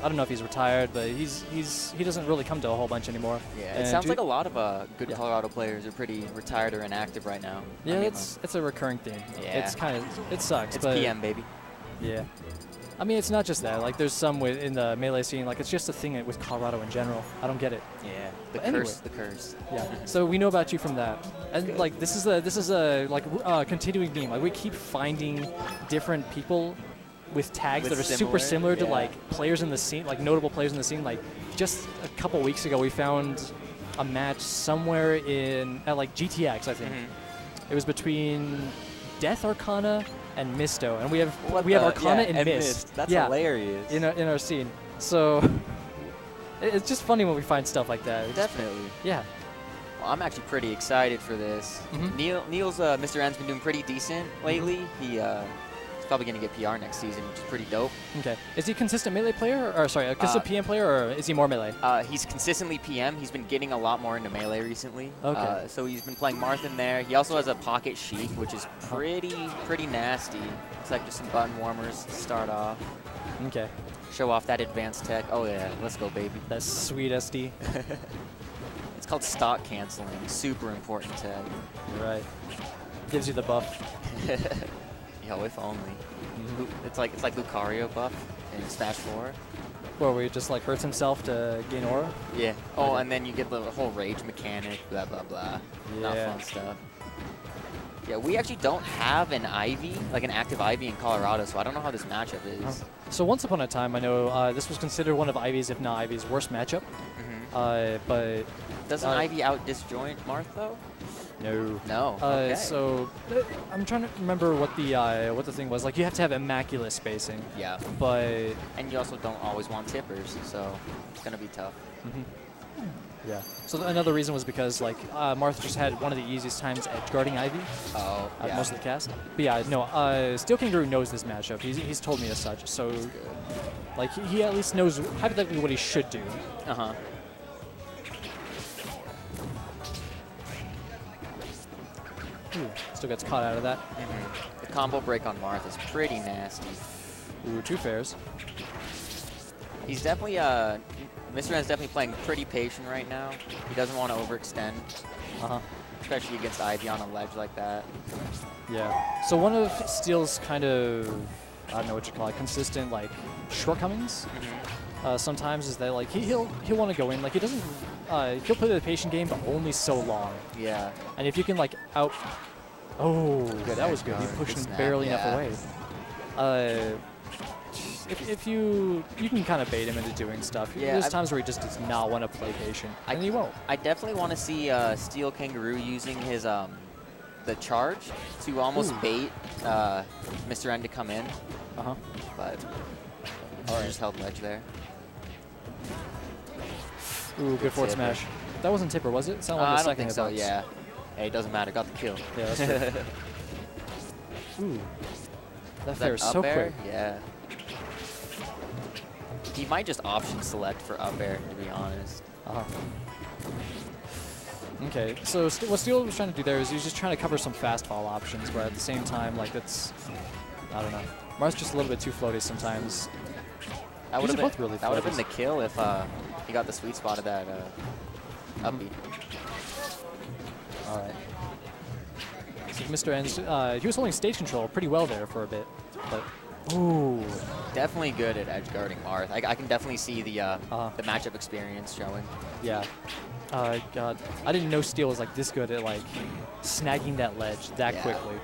I don't know if he's retired, but he doesn't really come to a whole bunch anymore. Yeah, and it sounds like a lot of good Colorado players are pretty retired or inactive right now. Yeah, I mean, it's a recurring theme. Yeah. It's kind of, it sucks. It's but PM, baby. Yeah. I mean, it's not just that. Like, there's some in the Melee scene. Like, it's just a thing with Colorado in general. I don't get it. Yeah. The curse. Yeah. So we know about you from that, and like this is a continuing theme. Like, we keep finding different people with tags that are super similar to like players in the scene, like notable players in the scene. Like, just a couple weeks ago, we found a match somewhere at like GTX, I think. It was between Death Arcana and Misto, and we have Arcana and Mist. That's hilarious. In our scene. So it's just funny when we find stuff like that. Definitely. Yeah. Well, I'm actually pretty excited for this. Neil's Mr.N's been doing pretty decent lately. He's probably going to get PR next season, which is pretty dope. Okay. Is he a consistent Melee player, or sorry, a consistent PM player, or is he more Melee? He's consistently PM. He's been getting a lot more into Melee recently. Okay. So he's been playing Marth in there. He also has a pocket Shiek, which is pretty nasty. It's like just some button warmers to start off. Okay. Show off that advanced tech. Oh yeah, let's go, baby. That sweet SD. It's called stock canceling. Super important tech. You're right. Gives you the buff. Yo, if only. It's like Lucario buff in Smash4. Where he just like hurts himself to gain aura? Yeah. Oh, and then you get the whole rage mechanic, blah, blah, blah. Yeah. Not fun stuff. Yeah, we actually don't have an Ivy, like an active Ivy in Colorado, so I don't know how this matchup is. So once upon a time, I know this was considered one of Ivy's, if not Ivy's, worst matchup. But doesn't Ivy out disjoint Marth though? No. No. Okay. So I'm trying to remember what the thing was. Like, you have to have immaculate spacing. Yeah. But and you also don't always want tippers, so it's gonna be tough. Yeah. So another reason was because like Marth just had one of the easiest times edge guarding Ivy. Oh. Yeah. Most of the cast. But yeah, no. Steel Kangaroo knows this matchup. He's told me as such. So like he at least knows hypothetically what he should do. Ooh, still gets caught out of that. The combo break on Marth is pretty nasty. Ooh, 2 fairs. He's definitely Mr.N is definitely playing pretty patient right now. He doesn't want to overextend. Especially against Ivy on a ledge like that. Yeah. So one of Steel's kind of, I don't know what you call it, consistent like shortcomings. Sometimes is that like he'll want to go in, like he doesn't he'll play the patient game, but only so long. Yeah. And if you can like that was good. He pushed him barely enough away. If you can kind of bait him into doing stuff. There's times where he just does not want to play patient, and he won't. I definitely want to see Steel Kangaroo using his the charge to almost bait Mr.N to come in. But just held ledge there. Ooh, good forward smash. That wasn't tipper, was it? Sounded like I don't think so. hitbox. Yeah. Hey, it doesn't matter. Got the kill. Yeah, that's true. Ooh. That fair is so quick. Yeah. He might just option select for up air, to be honest. Okay, so what Steel was trying to do there is he was just trying to cover some fast fall options, but at the same time, like, it's, I don't know. Marth's just a little bit too floaty sometimes. That would have been the kill if he got the sweet spot of that up B. All right. So Mr.N, he was holding stage control pretty well there for a bit, but ooh. Definitely good at edge guarding Marth. I can definitely see the matchup experience showing. Yeah. God, I didn't know Steel was like this good at like snagging that ledge that quickly.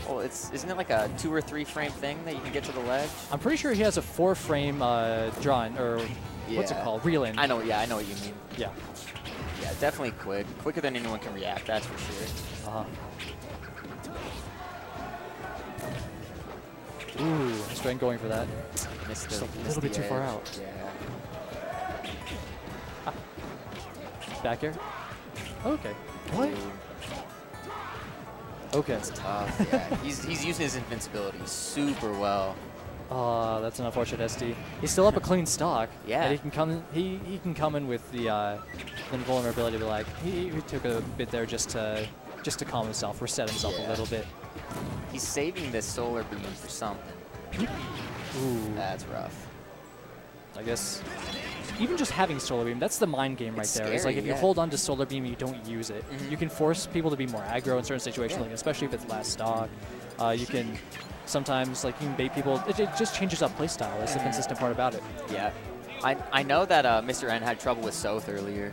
Well, isn't it like a 2 or 3 frame thing that you can get to the ledge? I'm pretty sure he has a 4 frame drawing, or what's it called? Reel in. I know what you mean. Yeah. Yeah, definitely quick. Quicker than anyone can react, that's for sure. Ooh, Mr.N going for that. Missed just a little bit too far out. Yeah. Back air? Okay. What? Okay. That's tough. Yeah. He's using his invincibility super well. That's an unfortunate SD. He's still up a clean stock. Yeah. And he can come in with the invulnerability, but like he took a bit there just to calm himself, reset himself a little bit. He's saving this solar beam for something. Ooh. That's rough. I guess even just having Solar Beam, that's the mind game right there. It's like if you hold on to Solar Beam and you don't use it, you can force people to be more aggro in certain situations, like especially if it's last stock. You can sometimes, like, you can bait people. It just changes up playstyle. That's the consistent part about it. Yeah. I know that Mr.N had trouble with Soth earlier,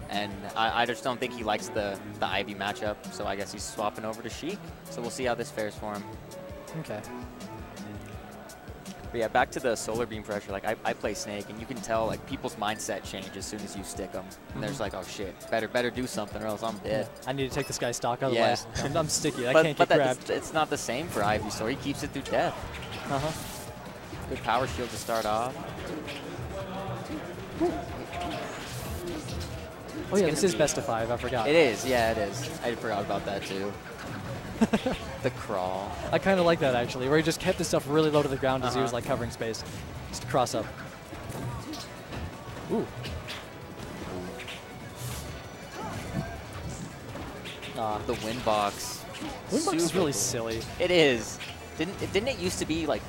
and I just don't think he likes the Ivy matchup, so I guess he's swapping over to Shiek. So we'll see how this fares for him. Okay. But yeah, back to the Solar Beam pressure. Like, I play Snake, and you can tell, like, people's mindset change as soon as you stick them. And there's like, oh shit, better do something or else I'm dead. I need to take this guy's stock, otherwise I'm sticky. I but can't get grabbed. It's not the same for Ivysaur. He keeps it through death. Good power shield to start off. Oh yeah, this is best of 5. I forgot. It is. Yeah, it is. I forgot about that too. The crawl. I kind of like that, actually, where he just kept his stuff really low to the ground as he was like covering space. Just cross up. Ooh. The wind box. Wind box is really silly. It is. Didn't it used to be like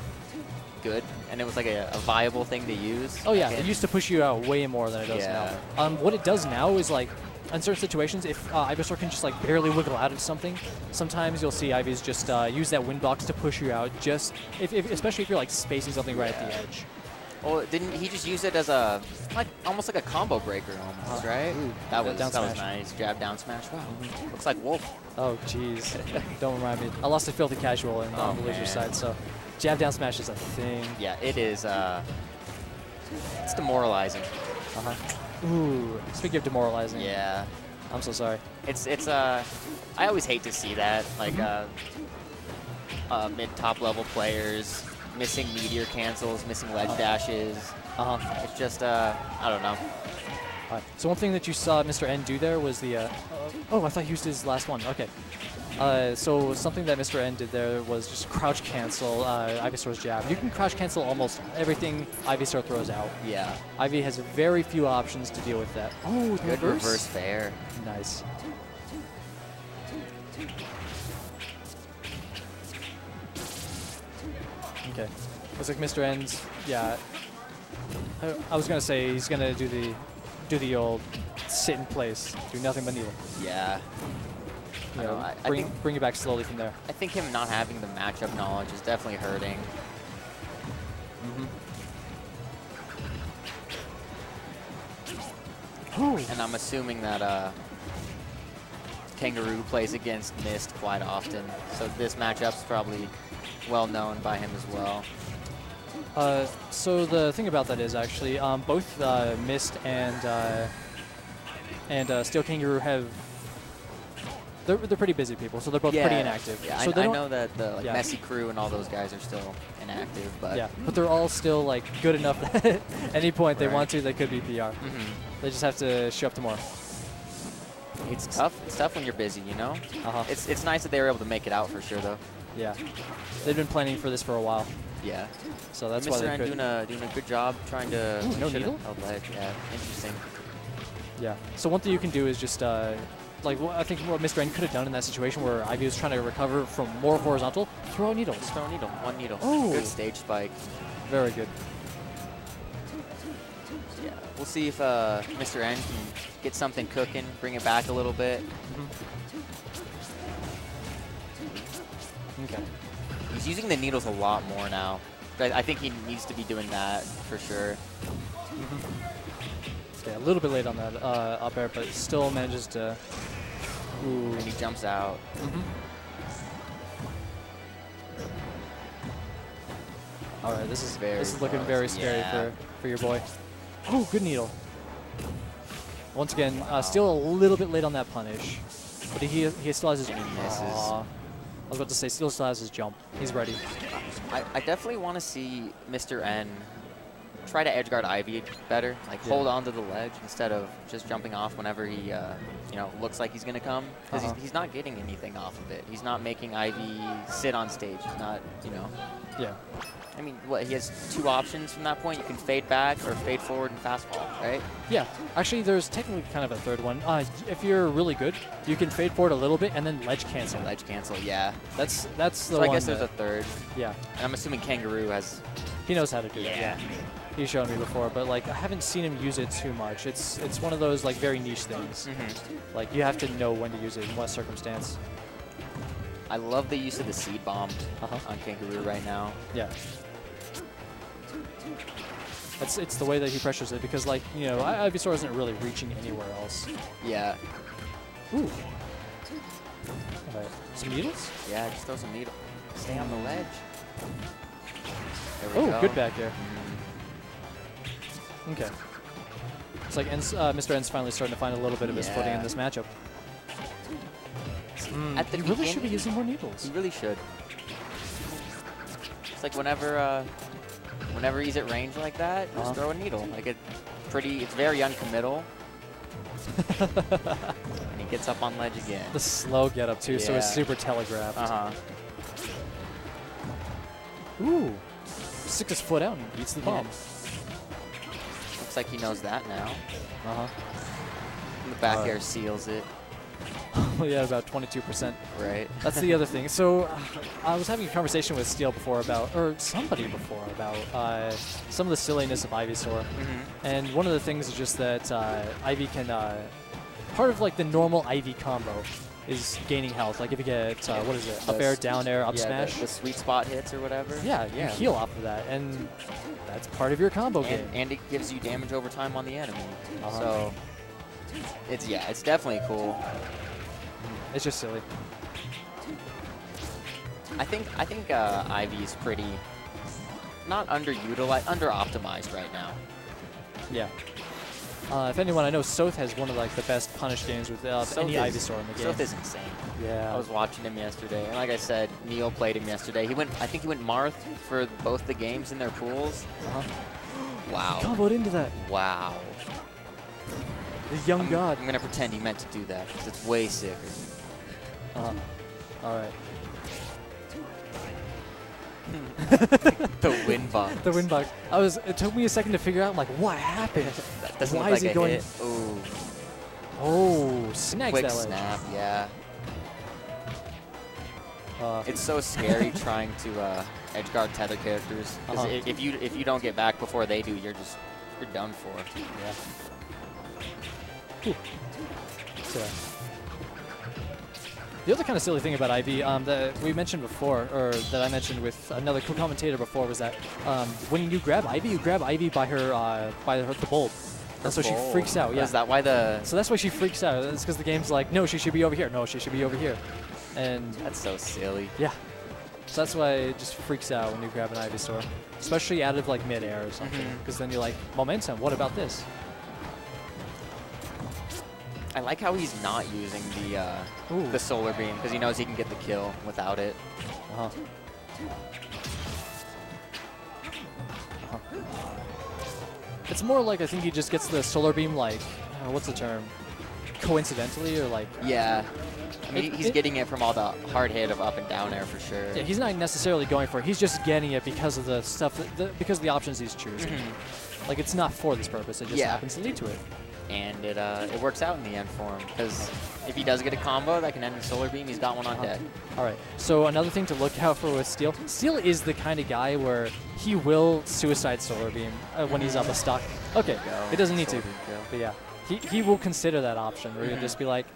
good, and it was like a viable thing to use? Oh yeah, it used to push you out way more than it does now. What it does now is, like, in certain situations, if Ivysaur can just like barely wiggle out of something, sometimes you'll see Ivy's just use that wind box to push you out. Just especially if you're like spacing something right at the edge. Well, didn't he just use it as a almost like a combo breaker almost, right? Ooh, that was nice. Jab down smash. Wow, looks like Wolf. Oh jeez, don't remind me. I lost a filthy casual on the loser side, so jab down smash is a thing. Yeah, it is. It's demoralizing. Ooh, speaking of demoralizing. Yeah. I'm so sorry. It's I always hate to see that, like mid-top level players missing meteor cancels, missing ledge dashes. It's just I don't know. So one thing that you saw Mr.N do there was the oh, I thought he used his last one. Okay. So something that Mr.N did there was just crouch cancel Ivysaur's jab. You can crouch cancel almost everything Ivysaur throws out. Yeah. Ivy has very few options to deal with that. Oh, good reverse fair. Nice. Okay. Looks like Mr.N's, yeah. I was gonna say he's gonna do the old sit in place, do nothing but needle. Yeah. You know, bring it back slowly from there. I think him not having the matchup knowledge is definitely hurting. And I'm assuming that Kangaroo plays against Mist quite often, so this matchup's probably well known by him as well. So the thing about that is actually both Mist and Steel Kangaroo have. They're pretty busy people, so they're both pretty inactive. Yeah, so I know that the Messy Crew and all those guys are still inactive, but but they're all still like good enough that at any point they want to, they could be PR. They just have to show up tomorrow. It's tough. It's tough when you're busy, you know. It's nice that they were able to make it out for sure, though. Yeah, they've been planning for this for a while. Yeah. So that's why they're doing a good job trying to. No needle? Ledge. Yeah. Interesting. Yeah. So one thing you can do is just. Like, I think what Mr.N could have done in that situation where Ivy was trying to recover from more horizontal, throw a needle. Just throw a needle. One needle. Oh. Good stage spike. Very good. Yeah. We'll see if Mr.N can get something cooking, bring it back a little bit. Okay. He's using the needles a lot more now. I think he needs to be doing that for sure. Yeah, a little bit late on that up air, but still manages to. Ooh. And he jumps out. All right, this is looking very scary for your boy. Oh, good needle. Once again, still a little bit late on that punish, but he still has his. And he misses. I was about to say, still has his jump. He's ready. I definitely want to see Mr.N try to edgeguard Ivy better, like hold on to the ledge instead of just jumping off whenever he, you know, looks like he's gonna come. Because he's not getting anything off of it. He's not making Ivy sit on stage. He's not, you know. Yeah. I mean, what, he has two options from that point. You can fade back or fade forward and fastball, right? Yeah. Actually, there's technically kind of a third one. If you're really good, you can fade forward a little bit and then ledge cancel. Ledge cancel, yeah. That's the so one. I guess there's a third. Yeah. And I'm assuming Kangaroo has. He knows how to do it. Yeah. He's shown me before, but like I haven't seen him use it too much. It's one of those like very niche things. Like you have to know when to use it in what circumstance. I love the use of the seed bomb on Kangaroo right now. Yeah. It's the way that he pressures it because, like, you know, Ivysaur isn't really reaching anywhere else. Yeah. Ooh. All right. Some needles? Yeah, just throw some needles. Stay on the ledge. There we go. Good back there. Okay. It's like Mr.N's finally starting to find a little bit of his footing in this matchup. He really should be using more needles. He really should. It's like whenever he's at range like that, just throw a needle. Like it's very uncommittal. And he gets up on ledge again. The slow get up too, so it's super telegraphed. Ooh. Sticks his foot out and beats the bomb. Looks like he knows that now. And the back air seals it. Yeah, about 22%. Right. That's the other thing. So I was having a conversation with Steel before about, or somebody before about some of the silliness of Ivysaur. And one of the things is just that Ivy can, part of like the normal Ivy combo is gaining health. Like if you get, what is it, up air, down air, up smash. The sweet spot hits or whatever. Yeah, you heal off of that. And that's part of your combo game. And it gives you damage over time on the enemy. So it's definitely cool. It's just silly. I think Ivy's pretty not underutilized, under-optimized right now. Yeah. If anyone, I know Soth has one of like the best punish games with any Ivysaur in the game. Soth is insane. Yeah. I was watching him yesterday, and like I said, Neil played him yesterday. I think he went Marth for both the games in their pools. Wow. He comboed into that. Wow. The young god. I'm gonna pretend he meant to do that because it's way sicker. All right. The wind box. The wind box. It took me a second to figure out. I'm like, what happened? That doesn't Why look is like he going? Hit. Ooh. Oh, snags Quick that ledge. snap. Yeah. It's so scary trying to edge guard tether characters. Because if you don't get back before they do, you're done for. Yeah. The other kind of silly thing about Ivy that we mentioned before, or that I mentioned with another co-commentator before, was that when you grab Ivy by the bulb. That's why she freaks out. Yeah. Is that why So that's why she freaks out. It's because the game's like, no, she should be over here. No, she should be over here. And that's so silly. Yeah. So that's why it just freaks out when you grab an Ivysaur, especially out of like mid-air or something. Because then you're like, momentum. What about this? I like how he's not using the solar beam because he knows he can get the kill without it. It's more like I think he just gets the solar beam like, what's the term? Coincidentally or like? Yeah. I mean, he's getting it from all the hard hit of up and down air for sure. Yeah, he's not necessarily going for it. He's just getting it because of the stuff, because of the options he's choosing. Like it's not for this purpose. It just happens to lead to it. And it works out in the end for him because if he does get a combo that can end the solar beam, he's got one on deck. All right. So another thing to look out for with Steel. Steel is the kind of guy where he will suicide solar beam when he's up a stock. Okay. It doesn't need to. But yeah, he will consider that option where he'll just be like,